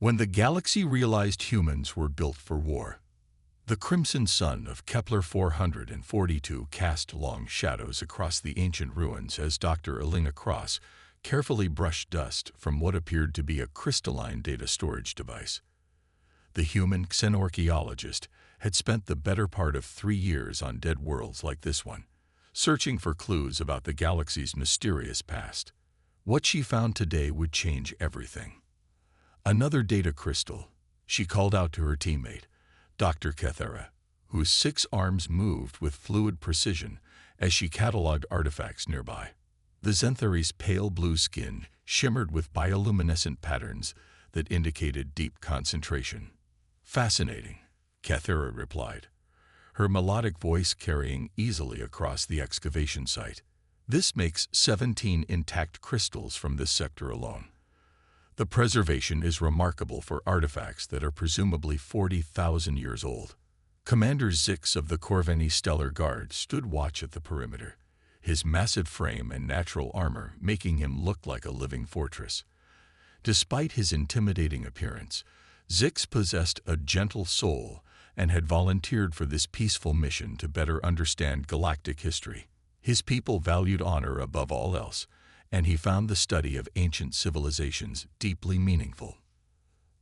When the galaxy realized humans were built for war, the crimson sun of Kepler 442 cast long shadows across the ancient ruins as Dr. Elena Cross carefully brushed dust from what appeared to be a crystalline data storage device. The human xenorchaeologist had spent the better part of 3 years on dead worlds like this one, searching for clues about the galaxy's mysterious past. What she found today would change everything. Another data crystal, she called out to her teammate, Dr. Kethera, whose 6 arms moved with fluid precision as she cataloged artifacts nearby. The Xanthari's pale blue skin shimmered with bioluminescent patterns that indicated deep concentration. Fascinating, Kethera replied, her melodic voice carrying easily across the excavation site. This makes 17 intact crystals from this sector alone. The preservation is remarkable for artifacts that are presumably 40,000 years old. Commander Zix of the Corveni Stellar Guard stood watch at the perimeter, his massive frame and natural armor making him look like a living fortress. Despite his intimidating appearance, Zix possessed a gentle soul and had volunteered for this peaceful mission to better understand galactic history. His people valued honor above all else, and he found the study of ancient civilizations deeply meaningful.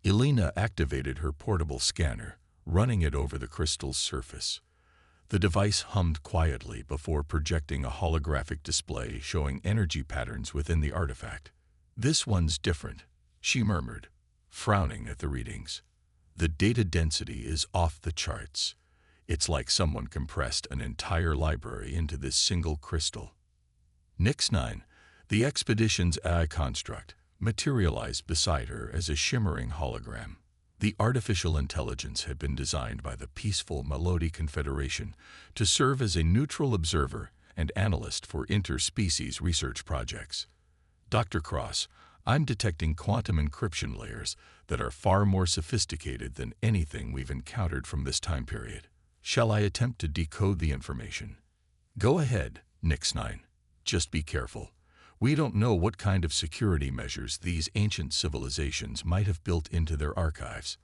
Elena activated her portable scanner, running it over the crystal's surface. The device hummed quietly before projecting a holographic display showing energy patterns within the artifact. "This one's different," she murmured, frowning at the readings. "The data density is off the charts. It's like someone compressed an entire library into this single crystal." Nix-9, the expedition's AI construct, materialized beside her as a shimmering hologram. The artificial intelligence had been designed by the peaceful Melody Confederation to serve as a neutral observer and analyst for interspecies research projects. "Dr. Cross, I'm detecting quantum encryption layers that are far more sophisticated than anything we've encountered from this time period. Shall I attempt to decode the information?" "Go ahead, Nix-9. Just be careful. We don't know what kind of security measures these ancient civilizations might have built into their archives."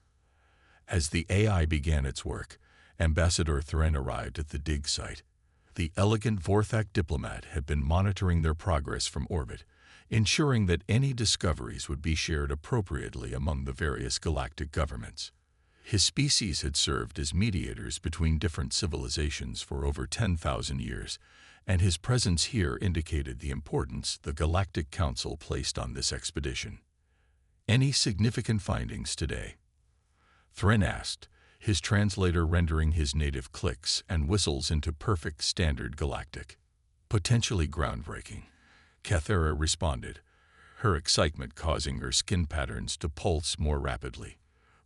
As the AI began its work, Ambassador Thren arrived at the dig site. The elegant Vorthak diplomat had been monitoring their progress from orbit, ensuring that any discoveries would be shared appropriately among the various galactic governments. His species had served as mediators between different civilizations for over 10,000 years, and his presence here indicated the importance the Galactic Council placed on this expedition. "Any significant findings today?" Thren asked, his translator rendering his native clicks and whistles into perfect standard Galactic. "Potentially groundbreaking," Kethera responded, her excitement causing her skin patterns to pulse more rapidly.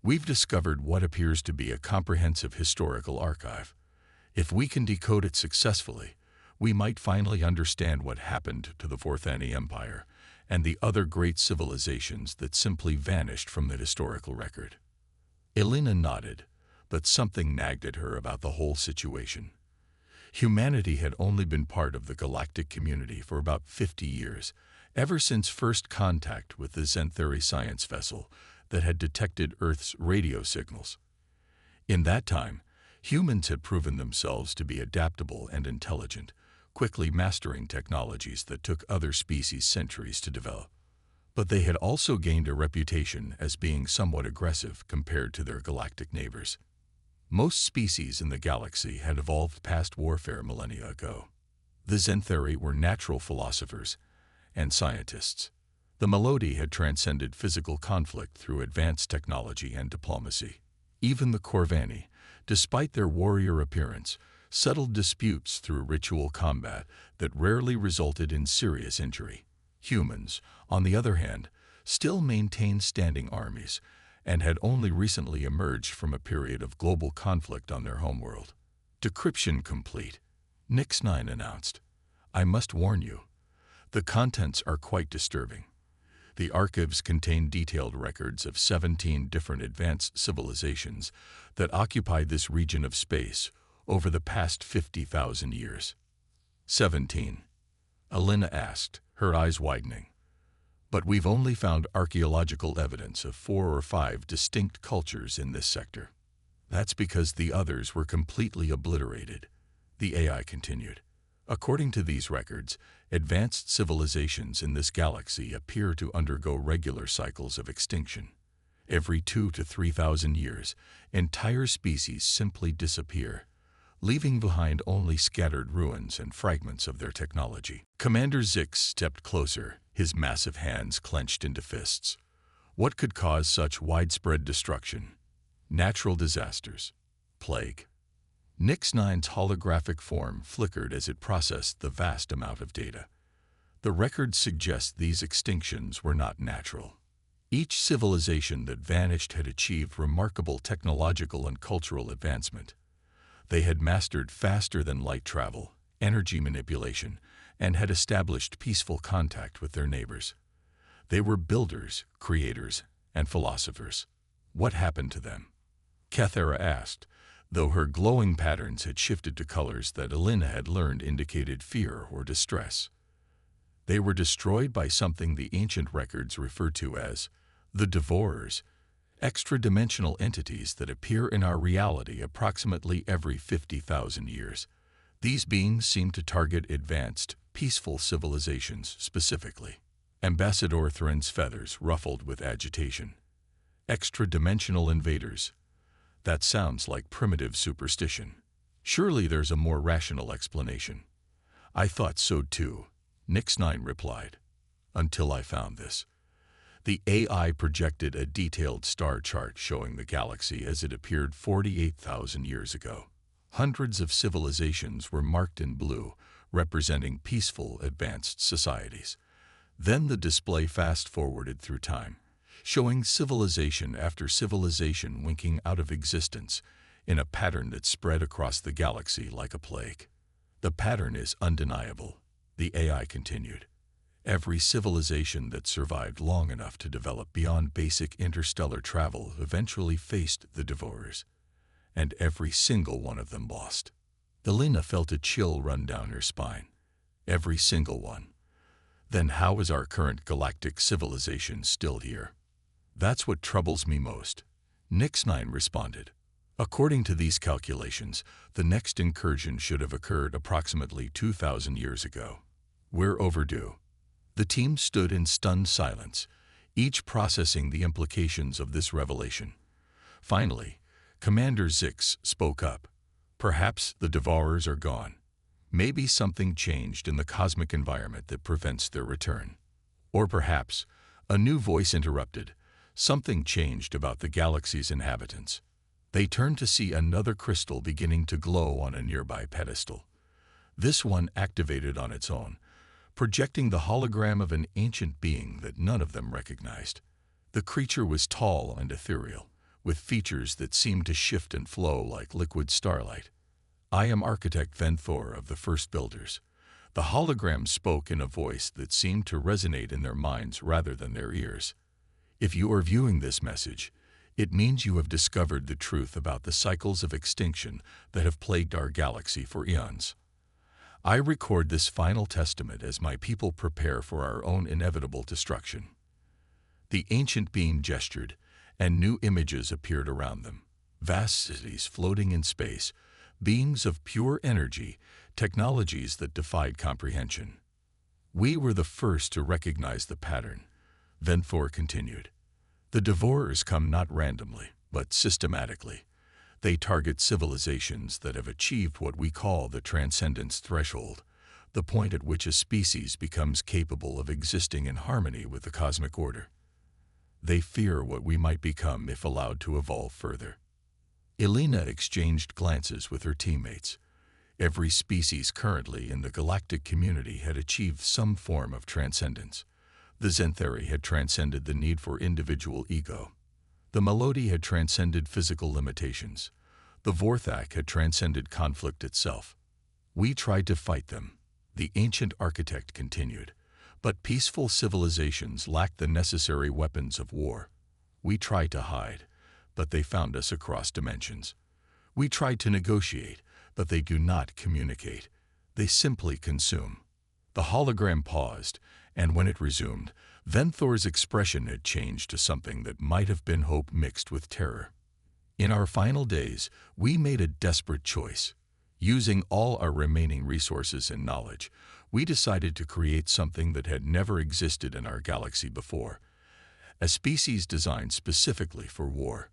"We've discovered what appears to be a comprehensive historical archive. If we can decode it successfully, we might finally understand what happened to the Vorthani Empire and the other great civilizations that simply vanished from the historical record." Elena nodded, but something nagged at her about the whole situation. Humanity had only been part of the galactic community for about 50 years, ever since first contact with the Xanthari science vessel that had detected Earth's radio signals. In that time, humans had proven themselves to be adaptable and intelligent, quickly mastering technologies that took other species centuries to develop. But they had also gained a reputation as being somewhat aggressive compared to their galactic neighbors. Most species in the galaxy had evolved past warfare millennia ago. The Xanthari were natural philosophers and scientists. The Melody had transcended physical conflict through advanced technology and diplomacy. Even the Corvani, despite their warrior appearance, settled disputes through ritual combat that rarely resulted in serious injury. Humans, on the other hand, still maintained standing armies and had only recently emerged from a period of global conflict on their homeworld. "Decryption complete," Nix-9 announced. "I must warn you, the contents are quite disturbing. The archives contain detailed records of 17 different advanced civilizations that occupied this region of space over the past 50,000 years." 17. Elena asked, her eyes widening. But we've only found archaeological evidence of 4 or 5 distinct cultures in this sector. That's because the others were completely obliterated. The AI continued. According to these records, advanced civilizations in this galaxy appear to undergo regular cycles of extinction. Every 2,000 to 3,000 years, entire species simply disappear, leaving behind only scattered ruins and fragments of their technology. Commander Zix stepped closer, his massive hands clenched into fists. What could cause such widespread destruction? Natural disasters. Plague. Nix-9's holographic form flickered as it processed the vast amount of data. The records suggest these extinctions were not natural. Each civilization that vanished had achieved remarkable technological and cultural advancement. They had mastered faster-than-light travel, energy manipulation, and had established peaceful contact with their neighbors. They were builders, creators, and philosophers. What happened to them? Kathera asked, though her glowing patterns had shifted to colors that Elena had learned indicated fear or distress. They were destroyed by something the ancient records refer to as the Devourers, extra-dimensional entities that appear in our reality approximately every 50,000 years. These beings seem to target advanced, peaceful civilizations specifically. Ambassador Thren's feathers ruffled with agitation. Extra-dimensional invaders. That sounds like primitive superstition. Surely there's a more rational explanation. I thought so too, Nix-9 replied. Until I found this. The AI projected a detailed star chart showing the galaxy as it appeared 48,000 years ago. Hundreds of civilizations were marked in blue, representing peaceful, advanced societies. Then the display fast-forwarded through time, showing civilization after civilization winking out of existence in a pattern that spread across the galaxy like a plague. The pattern is undeniable, the AI continued. Every civilization that survived long enough to develop beyond basic interstellar travel eventually faced the Devourers, and every single one of them lost. Elena felt a chill run down her spine. Every single one. Then how is our current galactic civilization still here? That's what troubles me most, Nix-9 responded. According to these calculations, the next incursion should have occurred approximately 2,000 years ago. We're overdue. The team stood in stunned silence, each processing the implications of this revelation. Finally, Commander Zix spoke up. Perhaps the Devourers are gone. Maybe something changed in the cosmic environment that prevents their return. Or perhaps, a new voice interrupted. Something changed about the galaxy's inhabitants. They turned to see another crystal beginning to glow on a nearby pedestal. This one activated on its own, projecting the hologram of an ancient being that none of them recognized. The creature was tall and ethereal, with features that seemed to shift and flow like liquid starlight. I am Architect Venthor of the First Builders. The hologram spoke in a voice that seemed to resonate in their minds rather than their ears. If you are viewing this message, it means you have discovered the truth about the cycles of extinction that have plagued our galaxy for eons. I record this final testament as my people prepare for our own inevitable destruction. The ancient being gestured, and new images appeared around them. Vast cities floating in space, beings of pure energy, technologies that defied comprehension. We were the first to recognize the pattern, Venthor continued. The Devourers come not randomly, but systematically. They target civilizations that have achieved what we call the transcendence threshold, the point at which a species becomes capable of existing in harmony with the cosmic order. They fear what we might become if allowed to evolve further. Elena exchanged glances with her teammates. Every species currently in the galactic community had achieved some form of transcendence. The Zentheri had transcended the need for individual ego. The Melody had transcended physical limitations. The Vorthak had transcended conflict itself. We tried to fight them, the ancient architect continued, but peaceful civilizations lacked the necessary weapons of war. We tried to hide, but they found us across dimensions. We tried to negotiate, but they do not communicate. They simply consume. The hologram paused, And when it resumed, Venthor's expression had changed to something that might have been hope mixed with terror. In our final days, we made a desperate choice. Using all our remaining resources and knowledge, we decided to create something that had never existed in our galaxy before. A species designed specifically for war.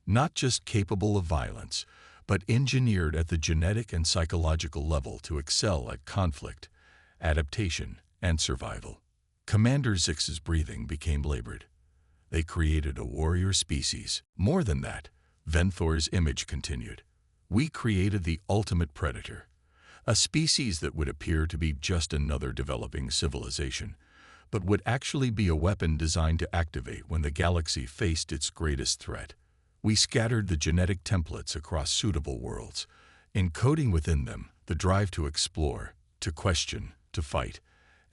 Not just capable of violence, but engineered at the genetic and psychological level to excel at conflict, adaptation, and survival. Commander Zix's breathing became labored. They created a warrior species. More than that, Venthor's image continued. We created the ultimate predator, a species that would appear to be just another developing civilization, but would actually be a weapon designed to activate when the galaxy faced its greatest threat. We scattered the genetic templates across suitable worlds, encoding within them the drive to explore, to question, to fight,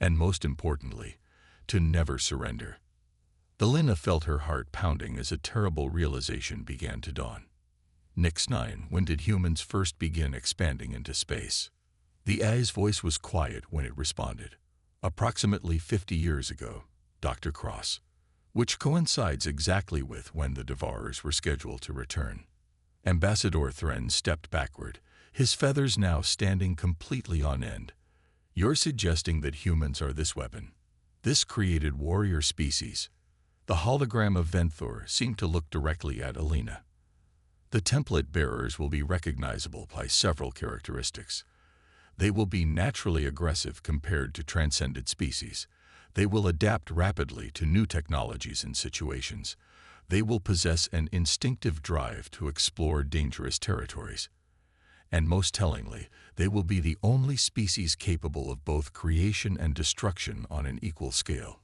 and most importantly, to never surrender. Elena felt her heart pounding as a terrible realization began to dawn. Nix 9, when did humans first begin expanding into space? The AI's voice was quiet when it responded. Approximately 50 years ago, Dr. Cross, which coincides exactly with when the Devourers were scheduled to return. Ambassador Thren stepped backward, his feathers now standing completely on end. You're suggesting that humans are this weapon, this created warrior species. The hologram of Venthor seemed to look directly at Elena. The template bearers will be recognizable by several characteristics. They will be naturally aggressive compared to transcended species. They will adapt rapidly to new technologies and situations. They will possess an instinctive drive to explore dangerous territories. And most tellingly, they will be the only species capable of both creation and destruction on an equal scale.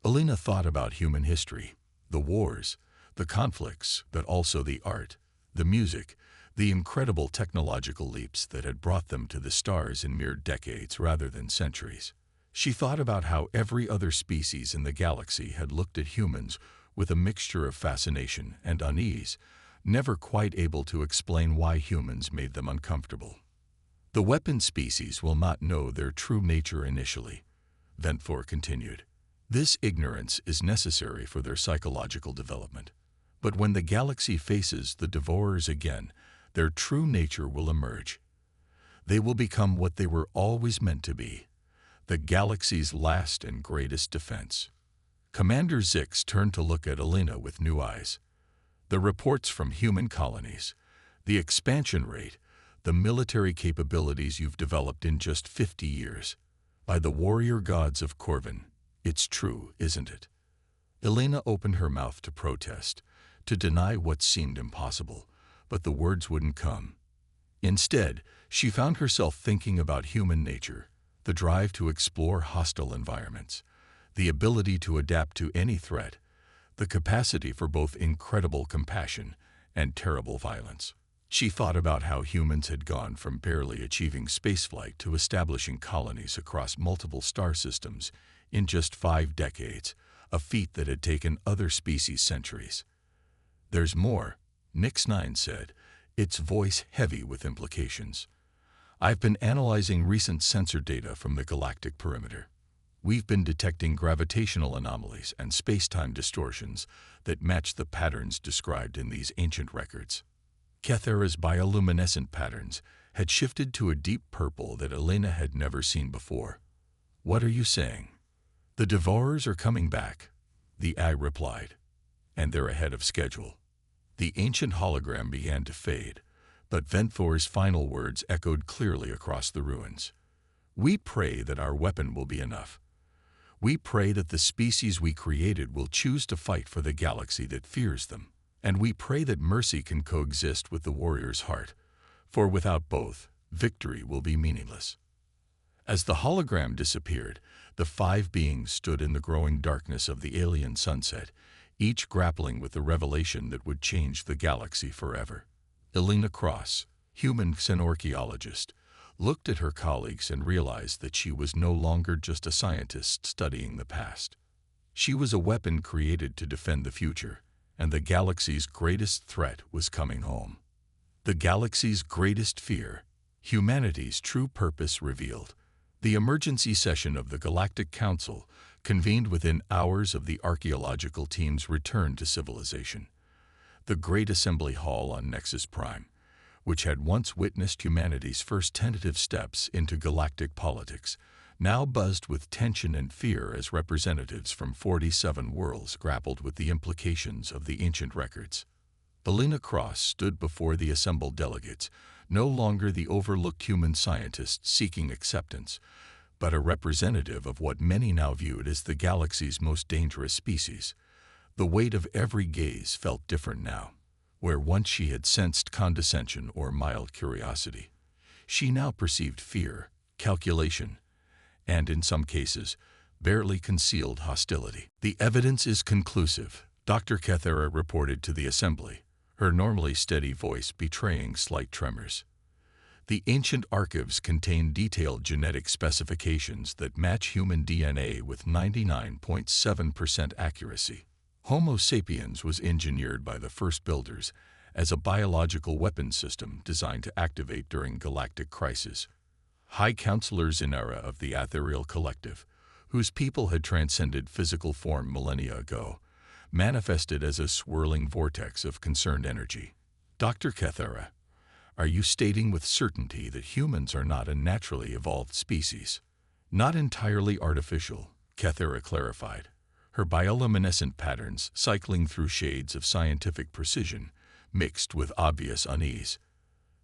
Elena thought about human history, the wars, the conflicts, but also the art, the music, the incredible technological leaps that had brought them to the stars in mere decades rather than centuries. She thought about how every other species in the galaxy had looked at humans with a mixture of fascination and unease, never quite able to explain why humans made them uncomfortable. The weapon species will not know their true nature initially, Venthor continued. This ignorance is necessary for their psychological development. But when the galaxy faces the Devourers again, their true nature will emerge. They will become what they were always meant to be, the galaxy's last and greatest defense. Commander Zix turned to look at Elena with new eyes. The reports from human colonies, the expansion rate, the military capabilities you've developed in just 50 years. By the warrior gods of Corvin, it's true, isn't it? Elena opened her mouth to protest, to deny what seemed impossible, but the words wouldn't come. Instead, she found herself thinking about human nature, the drive to explore hostile environments, the ability to adapt to any threat, the capacity for both incredible compassion and terrible violence. She thought about how humans had gone from barely achieving spaceflight to establishing colonies across multiple star systems in just 5 decades, a feat that had taken other species centuries. There's more, Nix 9 said, its voice heavy with implications. I've been analyzing recent sensor data from the galactic perimeter. We've been detecting gravitational anomalies and space-time distortions that match the patterns described in these ancient records. Kethera's bioluminescent patterns had shifted to a deep purple that Elena had never seen before. What are you saying? The Devourers are coming back, the AI replied, and they're ahead of schedule. The ancient hologram began to fade, but Venthor's final words echoed clearly across the ruins. We pray that our weapon will be enough. We pray that the species we created will choose to fight for the galaxy that fears them. And we pray that mercy can coexist with the warrior's heart, for without both, victory will be meaningless. As the hologram disappeared, the 5 beings stood in the growing darkness of the alien sunset, each grappling with the revelation that would change the galaxy forever. Elena Cross, human xenorchaeologist, looked at her colleagues and realized that she was no longer just a scientist studying the past. She was a weapon created to defend the future, and the galaxy's greatest threat was coming home. The galaxy's greatest fear, humanity's true purpose revealed. The emergency session of the Galactic Council convened within hours of the archaeological team's return to civilization. The Great Assembly Hall on Nexus Prime, which had once witnessed humanity's first tentative steps into galactic politics, now buzzed with tension and fear as representatives from 47 worlds grappled with the implications of the ancient records. Elena Cross stood before the assembled delegates, no longer the overlooked human scientist seeking acceptance, but a representative of what many now viewed as the galaxy's most dangerous species. The weight of every gaze felt different now. Where once she had sensed condescension or mild curiosity, she now perceived fear, calculation, and in some cases, barely concealed hostility. "The evidence is conclusive," Dr. Kethera reported to the assembly, her normally steady voice betraying slight tremors. "The ancient archives contain detailed genetic specifications that match human DNA with 99.7% accuracy. Homo sapiens was engineered by the first builders as a biological weapon system designed to activate during galactic crisis. High Counselors in era of the Ethereal Collective, whose people had transcended physical form millennia ago, manifested as a swirling vortex of concerned energy. Dr. Kethera, are you stating with certainty that humans are not a naturally evolved species? Not entirely artificial, Kethera clarified, her bioluminescent patterns cycling through shades of scientific precision, mixed with obvious unease.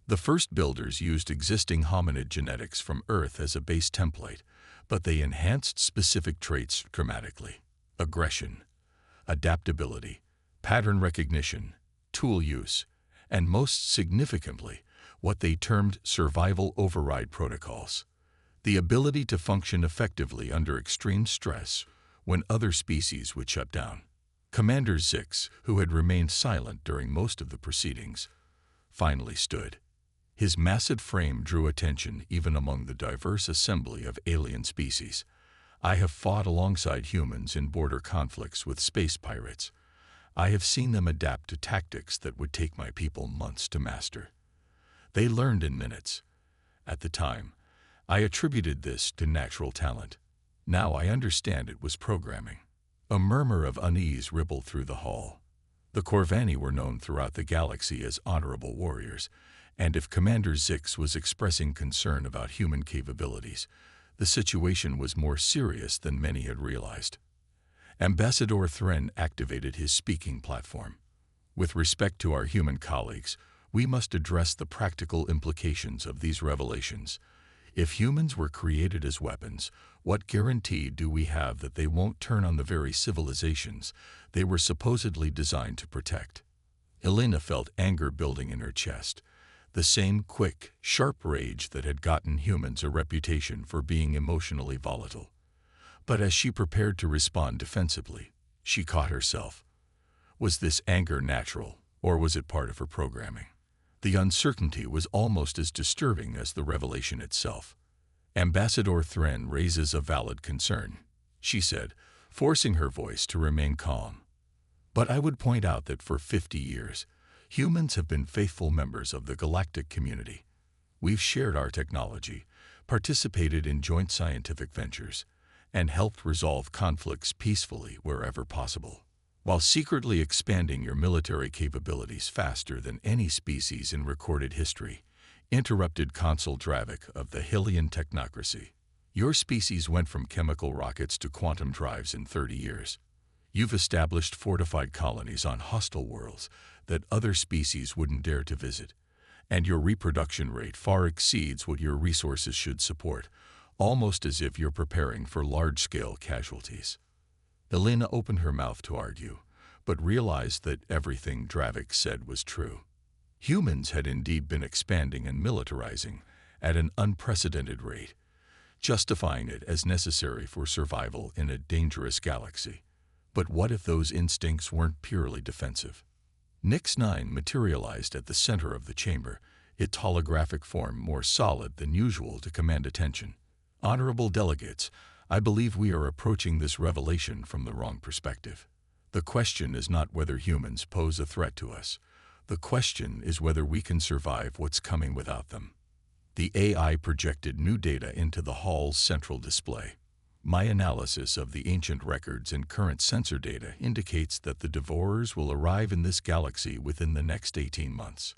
The first builders used existing hominid genetics from Earth as a base template, but they enhanced specific traits dramatically: aggression, adaptability, pattern recognition, tool use, and most significantly, what they termed survival override protocols, the ability to function effectively under extreme stress when other species would shut down. Commander Zix, who had remained silent during most of the proceedings, finally stood. His massive frame drew attention even among the diverse assembly of alien species. "I have fought alongside humans in border conflicts with space pirates. I have seen them adapt to tactics that would take my people months to master. They learned in minutes. At the time, I attributed this to natural talent. Now I understand it was programming." A murmur of unease rippled through the hall. The Corvani were known throughout the galaxy as honorable warriors, and if Commander Zix was expressing concern about human capabilities, the situation was more serious than many had realized. Ambassador Thren activated his speaking platform. "With respect to our human colleagues, we must address the practical implications of these revelations. If humans were created as weapons, what guarantee do we have that they won't turn on the very civilizations they were supposedly designed to protect?" Elena felt anger building in her chest, the same quick, sharp rage that had gotten humans a reputation for being emotionally volatile. But as she prepared to respond defensively, she caught herself. Was this anger natural, or was it part of her programming? The uncertainty was almost as disturbing as the revelation itself. "Ambassador Thren raises a valid concern," she said, forcing her voice to remain calm. "But I would point out that for 50 years, humans have been faithful members of the galactic community. We've shared our technology, participated in joint scientific ventures, and helped resolve conflicts peacefully wherever possible, while secretly expanding your military capabilities faster than any species in recorded history," interrupted Consul Dravik of the Hylian technocracy. "Your species went from chemical rockets to quantum drives in 30 years. You've established fortified colonies on hostile worlds that other species wouldn't dare to visit, and your reproduction rate far exceeds what your resources should support, almost as if you're preparing for large-scale casualties." Elena opened her mouth to argue, but realized that everything Dravik said was true. Humans had indeed been expanding and militarizing at an unprecedented rate, justifying it as necessary for survival in a dangerous galaxy. But what if those instincts weren't purely defensive? Nix-9 materialized at the center of the chamber, its holographic form more solid than usual to command attention. "Honorable delegates, I believe we are approaching this revelation from the wrong perspective. The question is not whether humans pose a threat to us. The question is whether we can survive what's coming without them." The AI projected new data into the hall's central display. My analysis of the ancient records and current sensor data indicates that the Devourers will arrive in this galaxy within the next 18 months.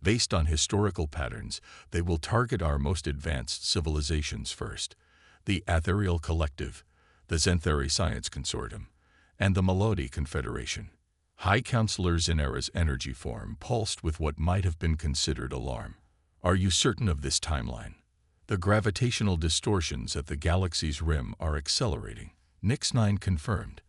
Based on historical patterns, they will target our most advanced civilizations first: the Aetherial Collective, the Zenthari Science Consortium, and the Melody Confederation. High Counselor Zinera's energy form pulsed with what might have been considered alarm. Are you certain of this timeline? The gravitational distortions at the galaxy's rim are accelerating, Nix-9 confirmed.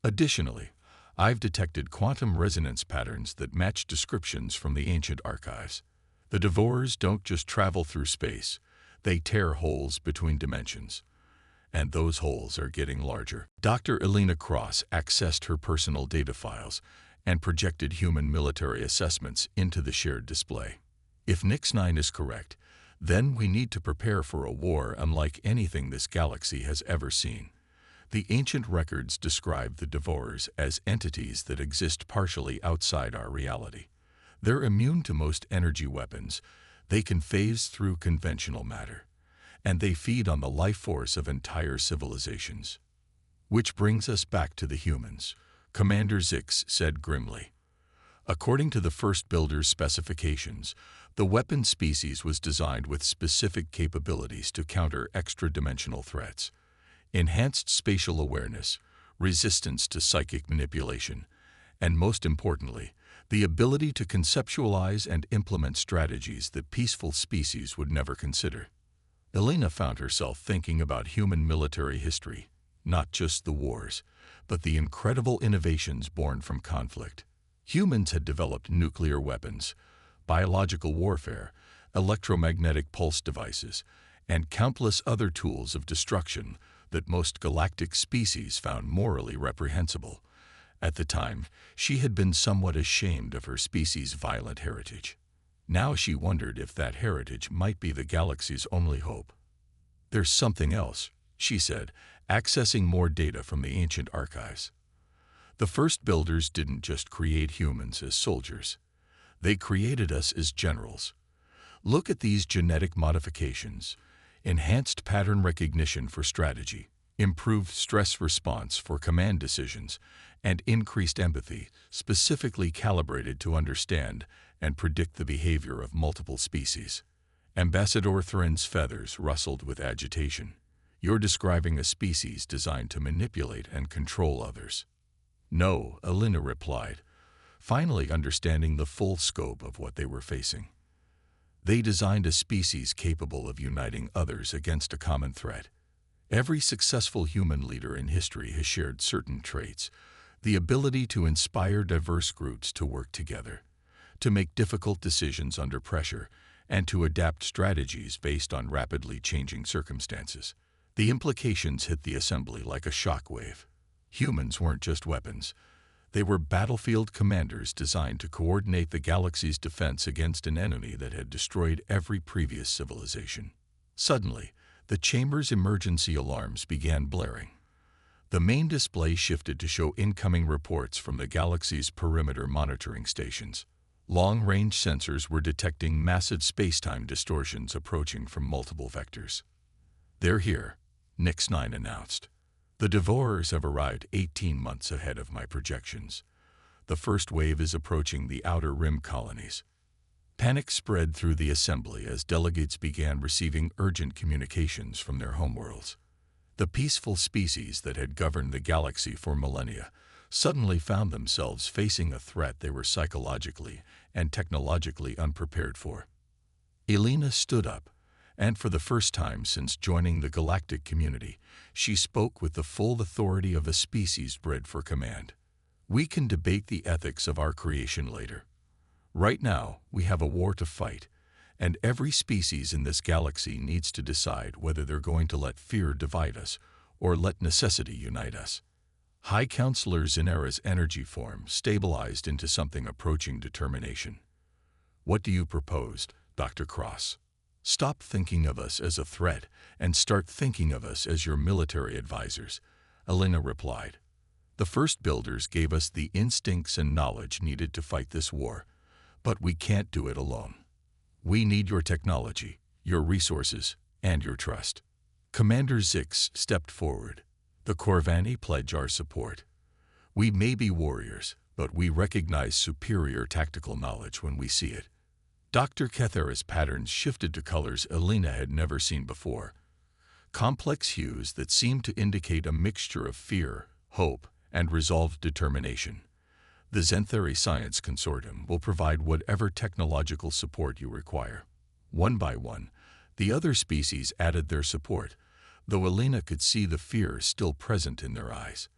Additionally, I've detected quantum resonance patterns that match descriptions from the ancient archives. The Devourers don't just travel through space, they tear holes between dimensions. And those holes are getting larger. Dr. Elena Cross accessed her personal data files and projected human military assessments into the shared display. If Nix-9 is correct, then we need to prepare for a war unlike anything this galaxy has ever seen. The ancient records describe the Devourers as entities that exist partially outside our reality. They're immune to most energy weapons, they can phase through conventional matter, and they feed on the life force of entire civilizations. Which brings us back to the humans, Commander Zix said grimly. According to the first builder's specifications, the weapon species was designed with specific capabilities to counter extra-dimensional threats: enhanced spatial awareness, resistance to psychic manipulation, and most importantly, the ability to conceptualize and implement strategies that peaceful species would never consider. Elena found herself thinking about human military history, not just the wars, but the incredible innovations born from conflict. Humans had developed nuclear weapons, biological warfare, electromagnetic pulse devices, and countless other tools of destruction that most galactic species found morally reprehensible. At the time, she had been somewhat ashamed of her species' violent heritage. Now she wondered if that heritage might be the galaxy's only hope. There's something else, she said, accessing more data from the ancient archives. The first builders didn't just create humans as soldiers. They created us as generals. Look at these genetic modifications: enhanced pattern recognition for strategy, improved stress response for command decisions, and increased empathy, specifically calibrated to understand and predict the behavior of multiple species. Ambassador Thrin's feathers rustled with agitation. You're describing a species designed to manipulate and control others. No, Elena replied, finally understanding the full scope of what they were facing. They designed a species capable of uniting others against a common threat. Every successful human leader in history has shared certain traits: the ability to inspire diverse groups to work together, to make difficult decisions under pressure, and to adapt strategies based on rapidly changing circumstances. The implications hit the assembly like a shockwave. Humans weren't just weapons. They were battlefield commanders designed to coordinate the galaxy's defense against an enemy that had destroyed every previous civilization. Suddenly, the chamber's emergency alarms began blaring. The main display shifted to show incoming reports from the galaxy's perimeter monitoring stations. Long-range sensors were detecting massive space-time distortions approaching from multiple vectors. "They're here," Nix-9 announced. "The Devourers have arrived 18 months ahead of my projections. The first wave is approaching the outer rim colonies." Panic spread through the assembly as delegates began receiving urgent communications from their homeworlds. The peaceful species that had governed the galaxy for millennia suddenly found themselves facing a threat they were psychologically and technologically unprepared for. Elena stood up, and for the first time since joining the galactic community, she spoke with the full authority of a species bred for command. "We can debate the ethics of our creation later. Right now, we have a war to fight, and every species in this galaxy needs to decide whether they're going to let fear divide us or let necessity unite us." High Counselor Zinera's energy form stabilized into something approaching determination. "What do you propose, Dr. Cross?" "Stop thinking of us as a threat and start thinking of us as your military advisors," Elena replied. "The first builders gave us the instincts and knowledge needed to fight this war, but we can't do it alone. We need your technology, your resources, and your trust. Commander Zix stepped forward. The Corvani pledge our support. We may be warriors, but we recognize superior tactical knowledge when we see it. Dr. Kethera's patterns shifted to colors Elena had never seen before. Complex hues that seemed to indicate a mixture of fear, hope, and resolved determination. The Zentheri Science Consortium will provide whatever technological support you require. One by one, the other species added their support, though Elena could see the fear still present in their eyes.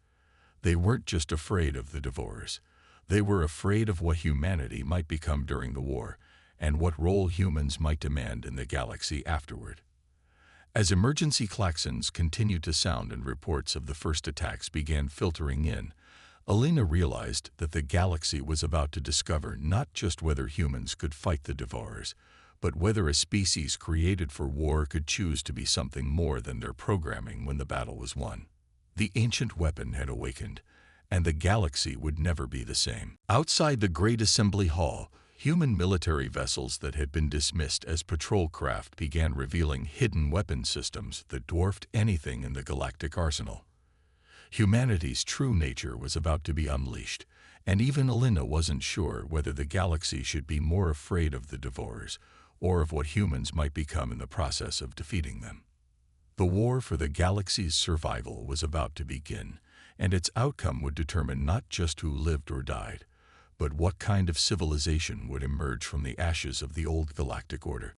They weren't just afraid of the Devourers. They were afraid of what humanity might become during the war, and what role humans might demand in the galaxy afterward. As emergency klaxons continued to sound and reports of the first attacks began filtering in, Elena realized that the galaxy was about to discover not just whether humans could fight the Devourers, but whether a species created for war could choose to be something more than their programming when the battle was won. The ancient weapon had awakened, and the galaxy would never be the same. Outside the Great Assembly Hall, human military vessels that had been dismissed as patrol craft began revealing hidden weapon systems that dwarfed anything in the galactic arsenal. Humanity's true nature was about to be unleashed, and even Elena wasn't sure whether the galaxy should be more afraid of the Devourers or of what humans might become in the process of defeating them. The war for the galaxy's survival was about to begin, and its outcome would determine not just who lived or died, but what kind of civilization would emerge from the ashes of the old galactic order.